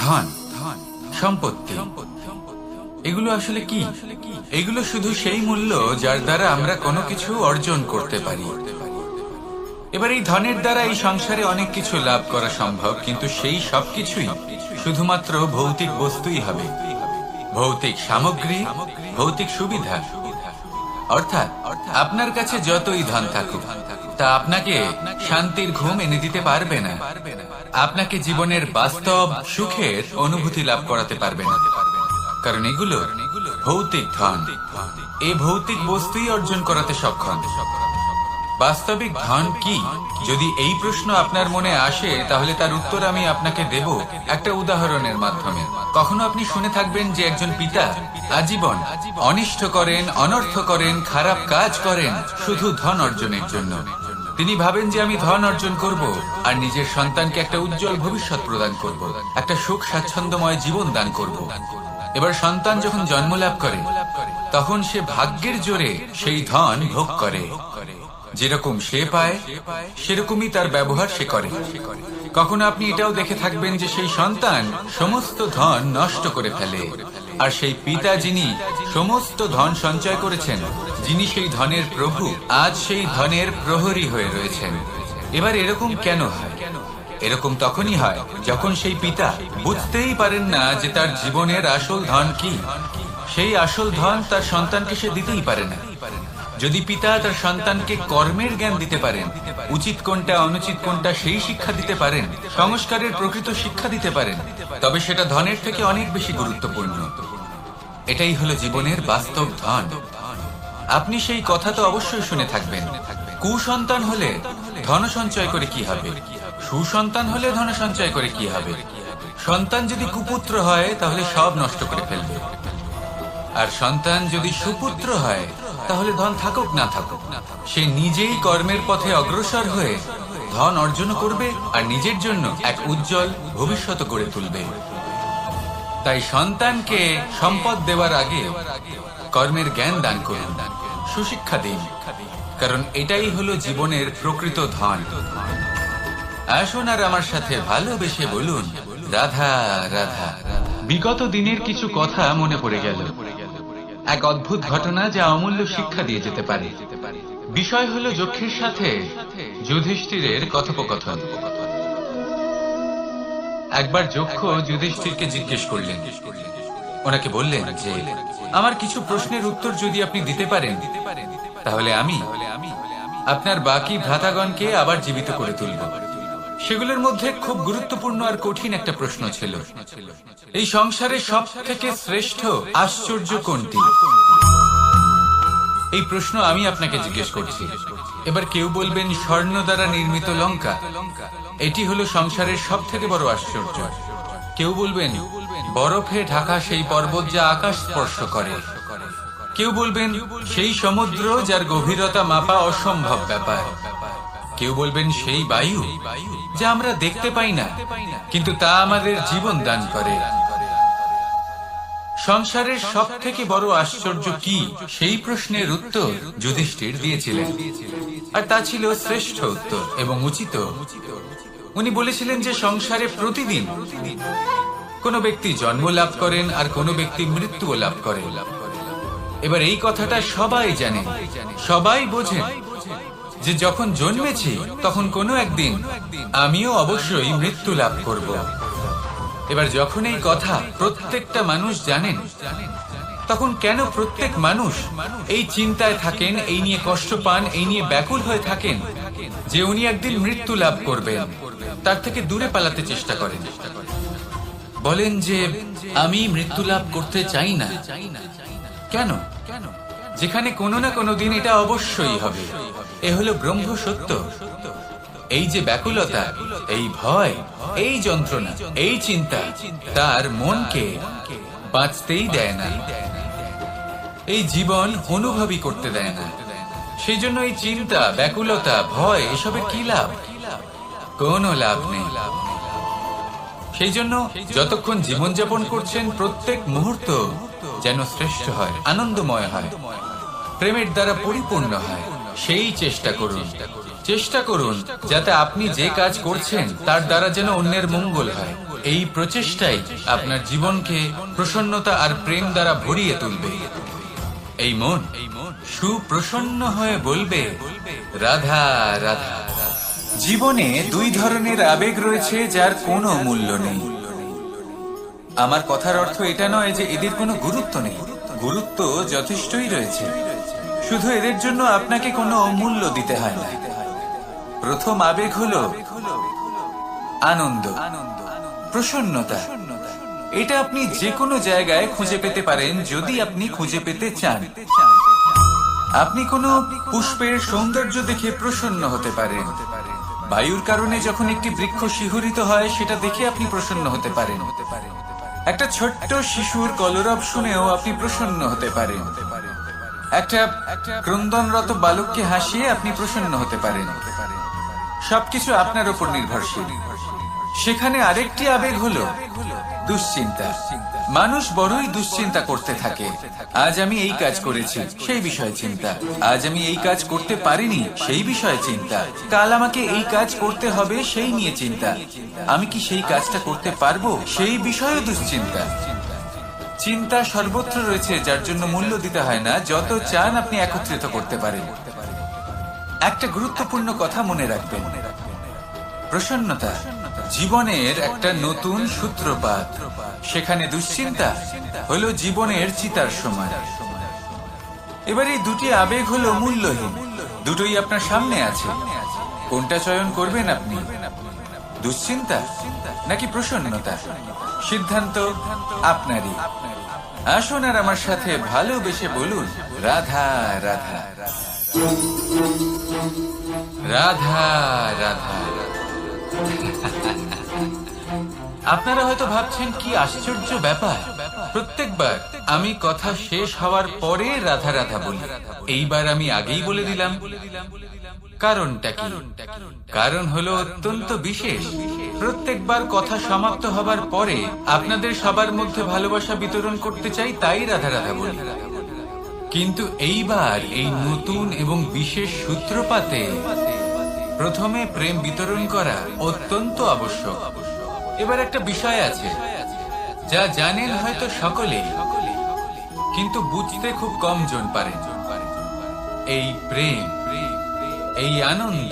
ধন, সম্পত্তি, এগুলো আসলে কি? এগুলো শুধু সেই মূল্য যার দ্বারা আমরা কোনো কিছু অর্জন করতে পারি। এবার এই ধনের দ্বারা এই সংসারে অনেক কিছু লাভ করা সম্ভব, কিন্তু সেই সবকিছুই শুধুমাত্র ভৌতিক বস্তুই হবে, ভৌতিক সামগ্রী, ভৌতিক সুবিধা। অর্থাৎ আপনার কাছে যতই ধন থাকুক, তা আপনাকে শান্তির ঘুম এনে দিতে পারবে না, আপনাকে জীবনের বাস্তব সুখের অনুভূতি লাভ করাতে পারবে না, কারণ এগুলো ভৌতিক ধন। এই ভৌতিক বস্তুই অর্জন করাতে সক্ষম। বাস্তবিক ধন কি? যদি এই প্রশ্ন আপনার মনে আসে, তাহলে তার উত্তর আমি আপনাকে দেব একটা উদাহরণের মাধ্যমে। কখনো আপনি শুনে থাকবেন যে একজন পিতা আজীবন অনিষ্ট করেন, অনর্থ করেন, খারাপ কাজ করেন শুধু ধন অর্জনের জন্য। তিনি ভাবেন যে আমি ধন অর্জন করব আর নিজের সন্তানকে একটা উজ্জ্বল ভবিষ্যৎ প্রদান করব, একটা সুখ স্বাচ্ছন্দ্যময় জীবন দান করব। এবার সন্তান যখন জন্ম লাভ করে, তখন সে ভাগ্যের জোরে সেই ধন ভোগ করে। যেরকম সে পায়, সেরকমই তার ব্যবহার সে করে। কখনো আপনি এটাও দেখে থাকবেন যে সেই সন্তান সমস্ত ধন নষ্ট করে ফেলে, আর সেই পিতা যিনি সমস্ত ধন সঞ্চয় করেছেন, যিনি সেই ধনের প্রভু, আজ সেই ধনের প্রহরী হয়ে রয়েছেন। এবার এরকম কেন হয়? এরকম তখনই হয় যখন সেই পিতা বুঝতেই পারেন না যে তার জীবনের আসল ধন কি। সেই আসল ধন তার সন্তানকে সে দিতেই পারে না। যদি পিতা তার সন্তানকে কর্মের জ্ঞান দিতে পারেন, উচিত কোনটা অনুচিত কোনটা সেই শিক্ষা দিতে পারেন, সংস্কারের প্রকৃত শিক্ষা দিতে পারেন, তবে সেটা ধনের থেকে অনেক বেশি গুরুত্বপূর্ণ। এটাই হলো জীবনের বাস্তব ধন। আপনি সেই কথা তো অবশ্যই শুনে থাকবেন, কুসন্তান হলে ধন সঞ্চয় করে কি হবে, সুসন্তান হলে ধন সঞ্চয় করে কি হবে। সন্তান যদি কুপুত্র হয় তাহলে সব নষ্ট করে ফেলবে, আর সন্তান যদি সুপুত্র হয় তাহলে ধন থাকুক না থাকুক, সে নিজেই কর্মের পথে অগ্রসর হয়ে ধন অর্জন করবে আর নিজের জন্য এক উজ্জ্বল ভবিষ্যৎ গড়ে তুলবে। তাই সন্তানকে সম্পদ দেওয়ার আগে কর্মের জ্ঞান দান করুন, সুশিক্ষা দিন, কারণ এটাই হলো জীবনের প্রকৃত ধন। আসুন আর আমার সাথে ভালোবেসে বলুন, রাধা রাধা। বিগত দিনের কিছু কথা মনে পড়ে গেল, এক অদ্ভুত ঘটনা যা অমূল্য শিক্ষা দিয়ে যেতে পারে। বিষয় হলো যক্ষের সাথে যুধিষ্ঠিরের কথোপকথন। একবার যক্ষ যুধিষ্ঠিরকে জিজ্ঞেস করলেন, ওনাকে বললেন যে আমার কিছু প্রশ্নের উত্তর যদি আপনি দিতে পারেন, তাহলে আমি আপনার বাকি ভ্রাতাগণকে আবার জীবিত করে তুলব। সেগুলোর মধ্যে খুব গুরুত্বপূর্ণ আর কঠিন একটা প্রশ্ন ছিল, এই সংসারে সব থেকে শ্রেষ্ঠ আশ্চর্য কোনটি? এই প্রশ্ন আমি আপনাকে জিজ্ঞেস করছি। এবার কেউ বলবেন স্বর্ণ দ্বারা নির্মিত লঙ্কা, এটি হলো সংসারের সব থেকে বড় আশ্চর্য। কেউ বলবেন বরফে ঢাকা সেই পর্বত যা আকাশ স্পর্শ করে। কেউ বলবেন সেই সমুদ্র যার গভীরতা মাপা অসম্ভব ব্যাপার। কেউ বলবেন সেই বায়ু যা আমরা দেখতে পাই না, কিন্তু তা আমাদের জীবন দান করে। সংসারের সব থেকে বড় আশ্চর্য কি, সেই প্রশ্নের উত্তর যুধিষ্ঠির দিয়েছিলেন, আর তা ছিল শ্রেষ্ঠ উত্তর এবং উচিত। উনি বলেছিলেন যে সংসারে প্রতিদিন কোনো ব্যক্তি জন্ম লাভ করেন আর কোনো ব্যক্তি মৃত্যুও লাভ করেন। এবার এই কথাটা সবাই জানেন, সবাই বোঝেন যে যখন জন্মেছি তখন কোনো একদিন আমিও অবশ্যই মৃত্যু লাভ করব। এবার যখন এই কথা প্রত্যেকটা মানুষ জানেন, তখন কেন প্রত্যেক মানুষ এই চিন্তায় থাকেন, এই নিয়ে কষ্ট পান, এই নিয়ে ব্যাকুল হয়ে থাকেন যে উনি একদিন মৃত্যু লাভ করবেন, তার থেকে দূরে পালাতে চেষ্টা করেন, বলেন যে আমি মৃত্যু লাভ করতে চাই না। কেন? যেখানে কোনো না কোনো দিন এটা অবশ্যই হবে। এ হলো ব্রহ্ম সত্য। এই যে ব্যাকুলতা, এই ভয়, এই যন্ত্রণা, এই চিন্তা তার মনকে বাঁচতেই দেয় না, এই জীবন অনুভবই করতে দেয় না। সেই জন্য এই চিন্তা, ব্যাকুলতা, ভয়, এসবের কি লাভ? কোনো লাভ নেই। সেই জন্য যতক্ষণ জীবনযাপন করছেন, প্রত্যেক মুহূর্ত যেন শ্রেষ্ঠ হয়, আনন্দময় হয়, প্রেমের দ্বারা পরিপূর্ণ হয়, সেই চেষ্টা করুন। চেষ্টা করুন যাতে আপনি যে কাজ করছেন তার দ্বারা যেন অন্যের মঙ্গল হয়, এই প্রচেষ্টাই আপনার জীবনকে প্রসন্নতা আর প্রেম দ্বারা ভরিয়ে তুলবে। এই মন সুপ্রসন্ন হয়ে বলবে, রাধা রাধা। জীবনে দুই ধরনের আবেগ রয়েছে যার কোনো মূল্য নেই। আমার কথার অর্থ এটা নয় যে এদের কোনো গুরুত্ব নেই, গুরুত্ব যথেষ্টই রয়েছে, শুধু এদের জন্য আপনাকে কোনো মূল্য দিতে হয় না। প্রথম আবেগ হলো আনন্দ, প্রসন্নতা। এটা আপনি যে কোনো জায়গায় খুঁজে পেতে পারেন যদি আপনি খুঁজে পেতে চান। আপনি কোনো পুষ্পের সৌন্দর্য দেখে প্রসন্ন হতে পারেন। বায়ুর কারণে যখন একটি বৃক্ষ শিহরিত হয় সেটা দেখে আপনি প্রসন্ন হতে পারেন। একটা ছোট্ট শিশুর কলরব শুনেও আপনি প্রসন্ন হতে পারেন। একটা ক্রন্দনরত বালককে হাসিয়ে আপনি প্রসন্ন হতে পারেন। সবকিছু আপনার উপর নির্ভরশীল। সেখানে আরেকটি আবেগ হলো দুশ্চিন্তা। মানুষ বড়ই দুশ্চিন্তা করতে থাকে। আজ আমি এই কাজ করেছি, সেই বিষয়ে চিন্তা। আজ আমি এই কাজ করতে পারিনি, সেই বিষয়ে চিন্তা। কাল আমাকে এই কাজ করতে হবে, সেই নিয়ে চিন্তা। আমি কি সেই কাজটা করতে পারবো, সেই বিষয়ে দুশ্চিন্তা। চিন্তা সর্বত্র রয়েছে, যার জন্য মূল্য দিতে হয় না। যত চান আপনি একত্রিত করতে পারেন। একটা গুরুত্বপূর্ণ কথা মনে রাখবেন, প্রসন্নতা জীবনের একটা নতুন সূত্রপাত। সেখানে দুশ্চিন্তা হলো জীবনের চিতার সময়। এবার এই দুটি আবেগ হলো মূল্যহীন, দুটোই আপনার সামনে আছে। কোনটা চয়ন করবেন আপনি, দুশ্চিন্তা নাকি প্রসন্নতা? সিদ্ধান্ত আপনারই। আসুন আর আমার সাথে ভালোবেসে বলুন, রাধা রাধা রাধা রাধা। আপনারা হয়তো ভাবছেন কি আশ্চর্য ব্যাপার, প্রত্যেকবার আমি কথা শেষ হওয়ার পরে রাধা রাধা বলি। এইবার আমি আগেই বলে দিলাম। কারণটা কি? কারণ হলো অত্যন্ত বিশেষ। প্রত্যেকবার কথা সমাপ্ত হবার পরে আপনাদের সবার মধ্যে ভালোবাসা বিতরণ করতে চাই, তাই রাধা রাধা বলি। কিন্তু এইবার এই নতুন এবং বিশেষ সূত্রপাতে প্রথমে প্রেম বিতরণ করা অত্যন্ত আবশ্যক। এবার একটা বিষয় আছে যা জানেন হয়তো সকলেই, কিন্তু বুঝতে খুব কম জন পারেন। এই প্রেম, এই আনন্দ,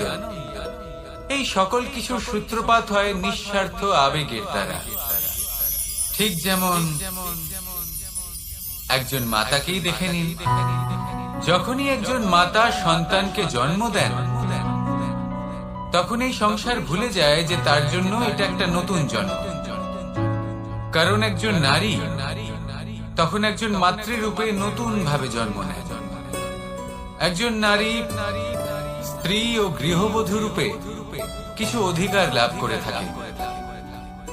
এই সকল কিছুর সূত্রপাত হয় নিঃস্বার্থ আবেগের দ্বারা। ঠিক যেমন একজন মাতাকেই দেখে নিন। যখনই একজন মাতা সন্তানকে জন্ম দেন, তখন এই সংসার ভুলে যায় যে তার জন্য এটা একটা নতুন জন্ম। কারণ একজন নারী তখন একজন মাতৃরূপে নতুন ভাবে জন্ম নেয়। একজন নারী স্ত্রী ও গৃহবধূ রূপে কিছু অধিকার লাভ করে থাকে,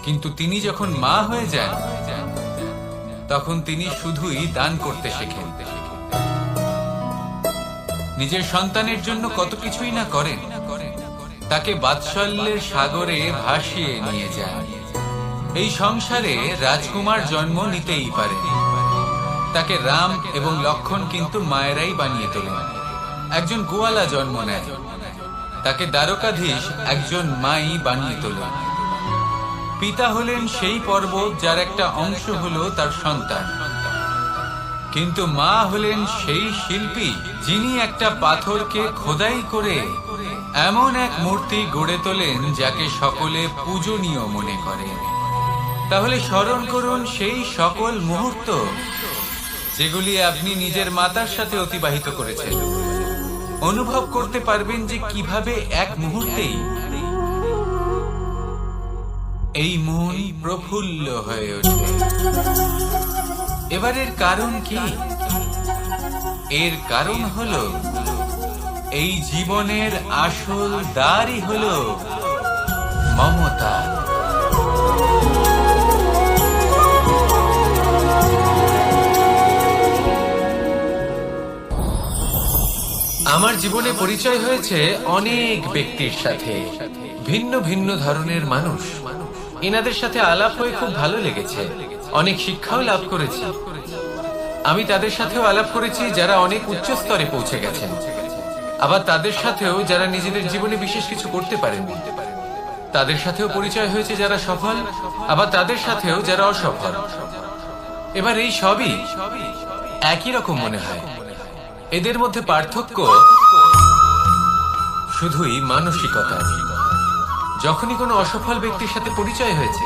কিন্তু তিনি যখন মা হয়ে যান তখন তিনি শুধুই দান করতে শেখেন। নিজের সন্তানের জন্য কত কিছুই না করেন, তাকে বাৎসল্যের সাগরে ভাসিয়ে নিয়ে যায়। এই সংসারে রাজকুমার জন্ম নিতেই পারে, তাকে রাম এবং লক্ষণ কিন্তু মায়েরাই বানিয়ে তোলেন। একজন গোয়ালা জন্ম নেয়, তাকে দ্বারকাধীশ একজন মাই বানিয়ে তোলেন। পিতা হলেন সেই পর্বত যার একটা অংশ হলো তার সন্তান, কিন্তু মা হলেন সেই শিল্পী যিনি একটা পাথরকে খোদাই করে এমন এক মূর্তি গড়ে তোলেন যাকে সকলে পূজনীয় মনে করে। তাহলে স্মরণ করুন সেই সকল মুহূর্ত যেগুলি আপনি নিজের মাতার সাথে অতিবাহিত করেছেন। অনুভব করতে পারবেন যে কিভাবে এক মুহূর্তেই এই মন প্রফুল্ল হয়ে ওঠে। এবারের কারণ কি? এর কারণ হলো এই জীবনের আসল দ্বারই হলো মমতা। আমার জীবনে পরিচয় হয়েছে অনেক ব্যক্তির সাথে, ভিন্ন ভিন্ন ধরনের মানুষ। এনাদের সাথে আলাপ হয়ে খুব ভালো লেগেছে, অনেক শিক্ষাও লাভ করেছি। আমি তাদের সাথেও আলাপ করেছি যারা অনেক উচ্চ স্তরে পৌঁছে গেছেন, আবার তাদের সাথেও যারা নিজেদের জীবনে বিশেষ কিছু করতে পারেননি। তাদের সাথেও পরিচয় হয়েছে যারা সফল, আবার তাদের সাথেও যারা অসফল। এবার এই সবই একই রকম মনে হয়। এদের মধ্যে পার্থক্য শুধুই মানসিকতা। যখনই কোনো অসফল ব্যক্তির সাথে পরিচয় হয়েছে,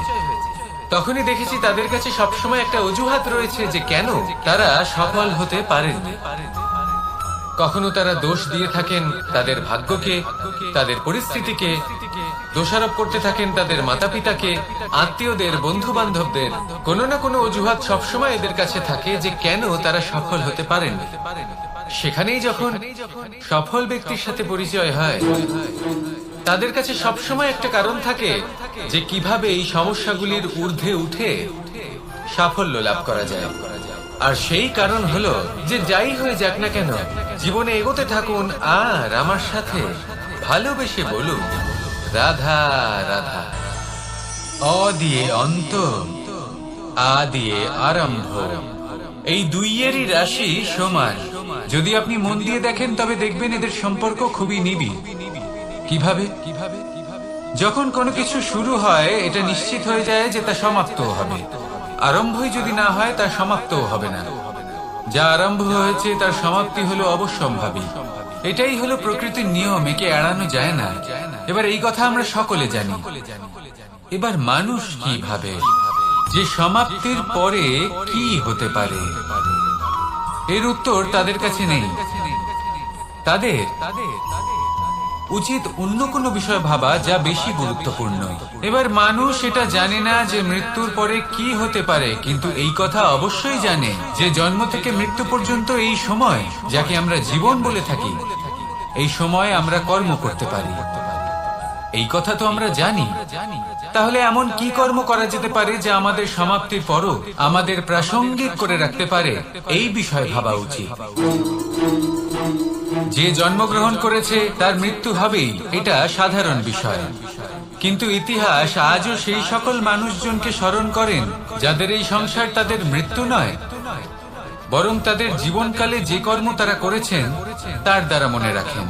তখনই দেখেছি তাদের কাছে সবসময় একটা অজুহাত রয়েছে যে কেন তারা সফল হতে পারেননি। কখনো তারা দোষ দিয়ে থাকেন তাদের ভাগ্যকে, তাদের পরিস্থিতিকে, দোষারোপ করতে থাকেন তাদের মাতা পিতাকে, আত্মীয়দের, বন্ধু বান্ধবদের। কোনো না কোনো অজুহাত সবসময় এদের কাছে থাকে যে কেন তারা সফল হতে পারেননি। সেখানেই যখন সফল ব্যক্তির সাথে পরিচয় হয়, তাদের কাছে সবসময় একটা কারণ থাকে যে কিভাবে এই সমস্যাগুলির ঊর্ধ্বে উঠে সাফল্য লাভ করা যায়। আর সেই কারণ হলো যে যাই হয়ে যাক না কেন, জীবনে এগোতে থাকুন আর আমার সাথে ভালোবেসে বলুন রাধা রাধা। অ দিয়ে অন্ত, আ দিয়ে আরম্ভ, এই দুইয়েরই রাশি সমান। যদি আপনি মন দিয়ে দেখেন তবে দেখবেন এদের সম্পর্ক খুবই নিবিড়। কিভাবে? যখন কোনো কিছু শুরু হয় এটা নিশ্চিত হয়ে যায় যে তা সমাপ্ত হবে। আরম্ভই যদি না হয় তা সমাপ্তও হবে না। যা আরম্ভ হয়েছে তার সমাপ্তি হলো অবশ্যম্ভাবী। এটাই হলো প্রকৃতির নিয়ম, একে এড়ানো যায় না। এবার এই কথা আমরা সকলে জানি। এবার মানুষ কি ভাবে যে সমাপ্তির পরে কি হতে পারে, এর উত্তর তাদের কাছে নেই। তাদের উচিত অন্য কোনো বিষয় ভাবা যা বেশি গুরুত্বপূর্ণ। এবার মানুষ এটা জানে না যে মৃত্যুর পরে কি হতে পারে, কিন্তু এই কথা অবশ্যই জানে যে জন্ম থেকে মৃত্যু পর্যন্ত এই সময়, যাকে আমরা জীবন বলে থাকি, এই সময় আমরা কর্ম করতে পারি। এই কথা তো আমরা জানি। তাহলে এমন কি কর্ম করা যেতে পারে যা আমাদের সমাপ্তির পরও আমাদের প্রাসঙ্গিক করে রাখতে পারে, এই বিষয়ে ভাবা উচিত। যে জন্মগ্রহণ করেছে তার মৃত্যু হবেই, এটা সাধারণ বিষয়। কিন্তু ইতিহাস আজও সেই সকল মানুষজনকে স্মরণ করেন যাদের এই সংসার তাদের মৃত্যু নয়, বরং তাদের জীবনকালে যে কর্ম তারা করেছেন তার দ্বারা মনে রাখেন।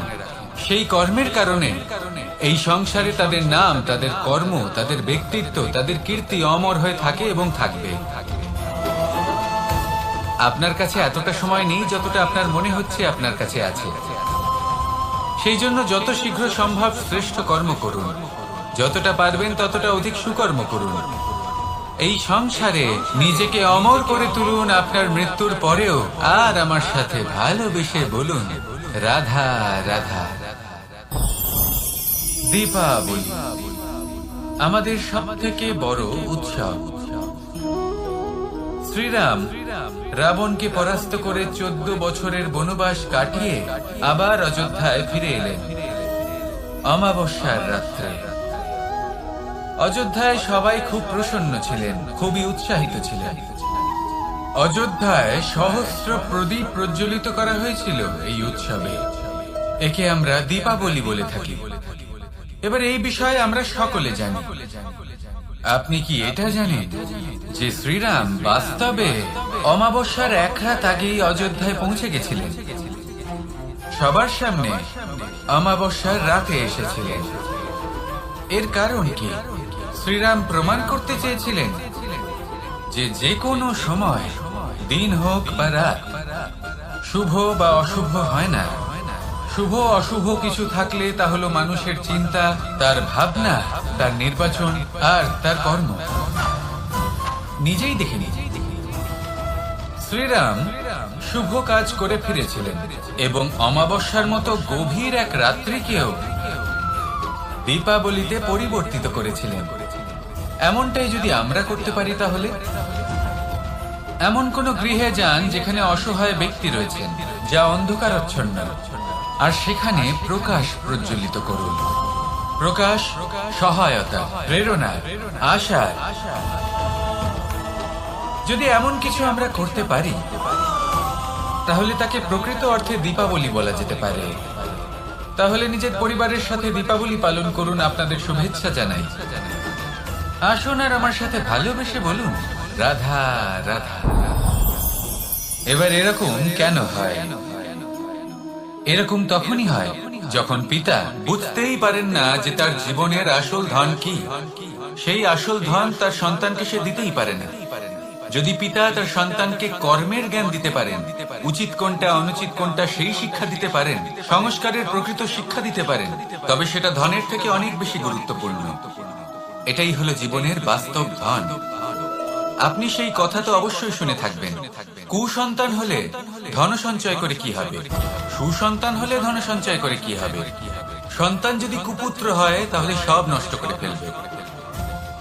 সেই কর্মের কারণে এই সংসারে তাদের নাম, তাদের কর্ম, তাদের ব্যক্তিত্ব, তাদের কীর্তি অমর হয়ে থাকে এবং থাকবে। আপনার কাছে এতটা সময় নেই যতটা আপনার মনে হচ্ছে আপনার কাছে আছে। সেই জন্য যত শীঘ্র সম্ভব শ্রেষ্ঠ কর্ম করুন, যতটা পারবেন ততটা অধিক সুকর্ম করুন। এই সংসারে নিজেকে অমর করে তুলুন আপনার মৃত্যুর পরেও, আর আমার সাথে ভালোবেসে বলুন রাধা রাধা। দীপাবলি আমাদের সবথেকে বড় উৎসব। শ্রীরাম রাবণকে পরাস্ত করে 14 বছরের বনবাস কাটিয়ে আবার অযোধ্যায় ফিরে এলেন অমাবস্যার রাত্রে। অযোধ্যায় সবাই খুব প্রসন্ন ছিলেন, খুবই উৎসাহিত ছিলেন। অযোধ্যায় সহস্র প্রদীপ প্রজ্বলিত করা হয়েছিল এই উৎসবে। একে আমরা দীপাবলি বলে থাকি। এবার এই বিষয়ে আমরা সকলে জানি। আপনি কি এটা জানেন যে শ্রীরাম বাস্তবে অমাবস্যার এক রাত আগেই অযোধ্যায় পৌঁছে গেছিলেন? সবার সামনে অমাবস্যার রাতে এসেছিলেন। এর কারণ কি? শ্রীরাম প্রমাণ করতে চেয়েছিলেন যে যে কোনো সময়, দিন হোক বা রাত, শুভ বা অশুভ হয় না। শুভ অশুভ কিছু থাকলে তা হলো মানুষের চিন্তা, তার ভাবনা, তার নির্বাচন আর তার কর্ম। নিজেই দেখে নিন, শ্রীরাম শুভ কাজ করে ফিরেছিলেন এবং অমাবস্যার মতো গভীর এক রাত্রিকেও দীপাবলিতে পরিবর্তিত করেছিলেন। এমনটাই যদি আমরা করতে পারি, তাহলে এমন কোন গৃহে যান যেখানে অসহায় ব্যক্তি রয়েছেন, যা অন্ধকারাচ্ছন্ন, আর সেখানে প্রকাশ প্রজ্বলিত করুন। প্রকাশ সহায়তা, প্রেরণা, আশা। যদি এমন কিছু আমরা করতে পারি, তাহলে তাকে প্রকৃত অর্থে দীপাবলি বলা যেতে পারে। তাহলে নিজের পরিবারের সাথে দীপাবলি পালন করুন। আপনাদের শুভেচ্ছা জানাই। আসুন আর আমার সাথে ভালোবেসে বলুন রাধা রাধা। এবার এরকম কেন হয়? এরকম তখনই হয় যখন পিতা বুঝতেই পারেন না যে তার জীবনের আসল ধন কি, সেই আসল ধন তার সন্তানকে সে দিতেই পারে না। যদি পিতা তার সন্তানকে কর্মের জ্ঞান দিতে পারেন, উচিত কোনটা অনুচিত কোনটা সেই শিক্ষা দিতে পারেন, সংস্কারের প্রকৃত শিক্ষা দিতে পারেন, তবে সেটা ধনের থেকে অনেক বেশি গুরুত্বপূর্ণ। এটাই হলো জীবনের বাস্তব ধন। আপনি সেই কথা তো অবশ্যই শুনে থাকবেন, কুসন্তান হলে ধন সঞ্চয় করে কি হবে, সুসন্তান হলে ধন সঞ্চয় করে কি হবে। সন্তান যদি কুপুত্র হয় তাহলে সব নষ্ট করে ফেলবে,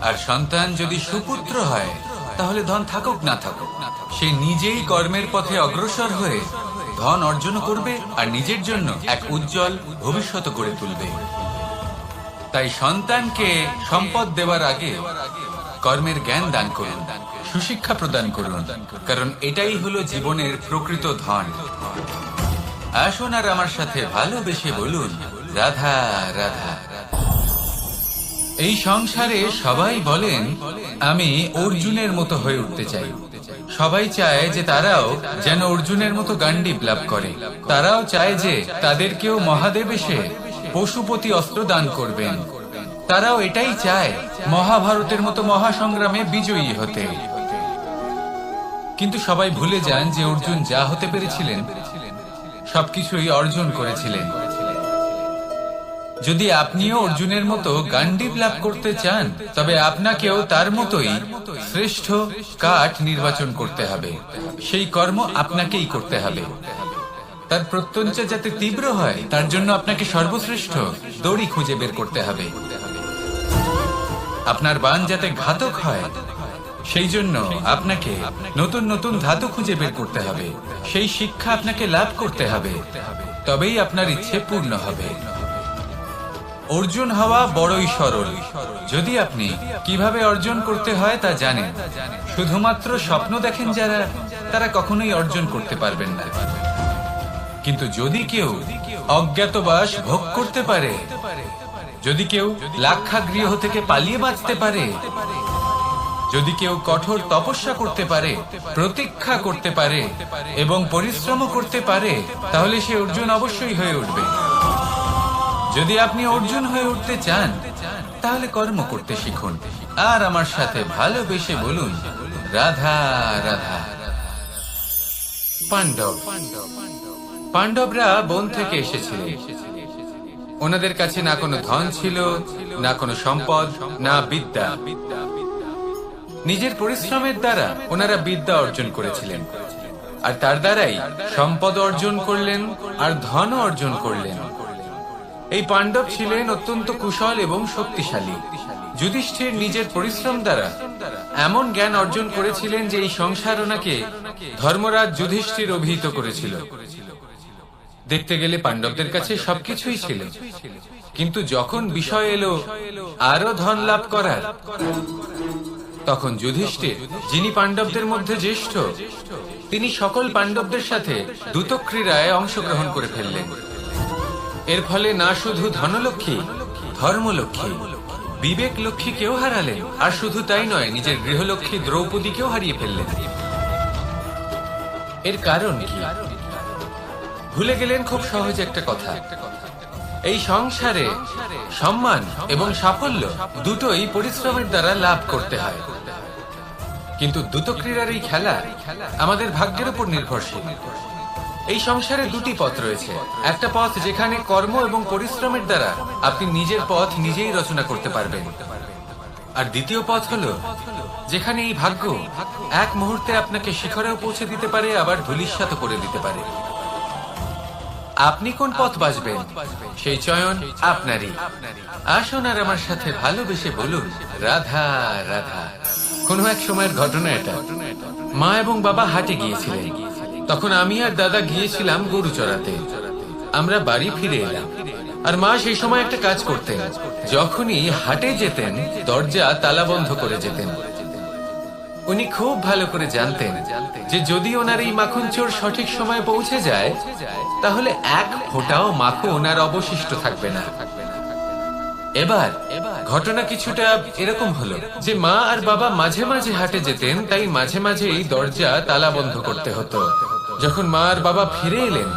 আর সন্তান যদি সুপুত্র হয় তাহলে ধন থাকুক না থাকুক সে নিজেই কর্মের পথে অগ্রসর হয়ে ধন অর্জন করবে আর নিজের জন্য এক উজ্জ্বল ভবিষ্যৎ গড়ে তুলবে। তাই সন্তানকে সম্পদ দেওয়ার আগে কর্মের জ্ঞান দান করুন, সুশিক্ষা প্রদান করুন, কারণ এটাই হলো জীবনের প্রকৃত ধন। আসুন আর আমার সাথে ভালোবেসে বলুন, রাধা রাধা। এই সংসারে সবাই বলেন আমি অর্জুনের মতো হয়ে উঠতে চাই। সবাই চায় যে তারাও যেন অর্জুনের মতো গান্ডীব লাভ করে। তারাও চায় যে তাদেরকেও মহাদেব এসে পশুপতি অস্ত্র দান করবেন। তারাও এটাই চায় মহাভারতের মতো মহাসংগ্রামে বিজয়ী হতে। কিন্তু সবাই ভুলে যান যে অর্জুন যা হতে পেরেছিলেন সবকিছুই অর্জন করেছিলেন। যদি আপনিও অর্জুনের মতো গান্ডীব লাভ করতে চান তবে আপনাকেও তার মতোই শ্রেষ্ঠ কাঠ নির্বাচন করতে হবে। সেই কর্ম আপনাকেই করতে হবে। তার প্রত্যঞ্চা যাতে তীব্র হয় তার জন্য আপনাকে সর্বশ্রেষ্ঠ দড়ি খুঁজে বের করতে হবে। আপনার বাণ যাতে ঘাতক হয় সেই জন্য আপনাকে নতুন নতুন ধাতু খুঁজে বের করতে হবে। সেই শিক্ষা আপনাকে লাভ করতে হবে, তবেই আপনার ইচ্ছে পূর্ণ হবে। অর্জুন হওয়া বড়ই সরল যদি আপনি কিভাবে অর্জন করতে হয় তা জানেন। শুধুমাত্র স্বপ্ন দেখেন যারা, তারা কখনোই অর্জন করতে পারবেন না। কিন্তু যদি কেউ অজ্ঞাতবাস ভোগ করতে পারে, যদি কেউ লাক্ষাগৃহ থেকে পালিয়ে বাঁচতে পারে, যদি কেউ কঠোর তপস্যা করতে পারে, প্রতীক্ষা করতে পারে এবং পরিশ্রম করতে পারে, তাহলে সে অর্জুন অবশ্যই হয়ে উঠবে। যদি আপনি অর্জুন হয়ে উঠতে চান তাহলে কর্ম করতে শিখুন আর আমার সাথে ভালোবেসে বলুন, রাধা রাধা। পাণ্ডবরা বন থেকে এসেছিলেন। ওনাদের কাছে না কোনো ধন ছিল, না কোনো সম্পদ, না বিদ্যা। নিজের পরিশ্রমের দ্বারা ওনারা বিদ্যা অর্জন করেছিলেন, আর তার দ্বারাই সম্পদ অর্জন করলেন আর ধনও অর্জন করলেন। এই পাণ্ডব ছিলেন অত্যন্ত কুশল এবং শক্তিশালী। যুধিষ্ঠির নিজের পরিশ্রম দ্বারা এমন জ্ঞান অর্জন করেছিলেন যে এই সংসার ওনাকে ধর্মরাজ যুধিষ্ঠির অভিহিত করেছিল। দেখতে গেলে পাণ্ডবদের কাছে সবকিছুই ছিল, কিন্তু যখন বিষয় এলো আরো ধন লাভ করার, তখন যুধিষ্ঠির, যিনি পাণ্ডবদের মধ্যে জ্যেষ্ঠ, তিনি সকল পাণ্ডবদের সাথে দ্যুতক্রীড়ায় অংশগ্রহণ করে ফেললেন। এর ফলে না শুধু ধনলক্ষ্মী, ধর্মলক্ষ্মী, বিবেক লক্ষ্মীকেও হারালেন, আর শুধু তাই নয়, নিজের গৃহলক্ষ্মী দ্রৌপদীকেও হারিয়ে ফেললেন। এর কারণ কি? ভুলে গেলেন খুব সহজ একটা কথা, এই সংসারে সম্মান এবং সাফল্য দুটোই পরিশ্রমের দ্বারা লাভ করতে হয়। কিন্তু দ্যুতক্রীড়ার এই খেলা আমাদের ভাগ্যের উপর নির্ভরশীল। এই সংসারে দুটি পথ রয়েছে। একটা পথ যেখানে কর্ম এবং পরিশ্রমের দ্বারা আপনি নিজের পথ নিজেই রচনা করতে পারবেন, আর দ্বিতীয় পথ হলো যেখানে এই ভাগ্য এক মুহূর্তে আপনাকে শিখরেও পৌঁছে দিতে পারে, আবার ধূলিসাৎ করে দিতে পারে। আপনি কোন পথ বাছবেন সেই চয়ন আপনারই। আসুন আর আমার সাথে ভালোবেসে বলুন, রাধা রাধা। কোনো এক সময়ের ঘটনা এটা। মা এবং বাবা হাটে গিয়েছিলেন। তখন আমি আর দাদা গিয়েছিলাম গরু চড়াতে। আমরা বাড়ি ফিরে এলাম, আর মা সেই সময় একটা কাজ করতেন। যখনই হাটে যেতেন দরজা তালা বন্ধ করে যেতেন। উনি খুব ভালো করে জানতেন যে যদি ওনার এই মাখন চোর সঠিক সময়ে পৌঁছে যায় তাহলে এক ফোঁটাও মাখন আর অবশিষ্ট থাকবে না। এবার ঘটনা কিছুটা এরকম হলো যে মা আর বাবা মাঝে মাঝে হাটে যেতেন, তাই মাঝে মাঝে এই দরজা তালা বন্ধ করতে হতো। যখন মা আর বাবা ফিরে এলেন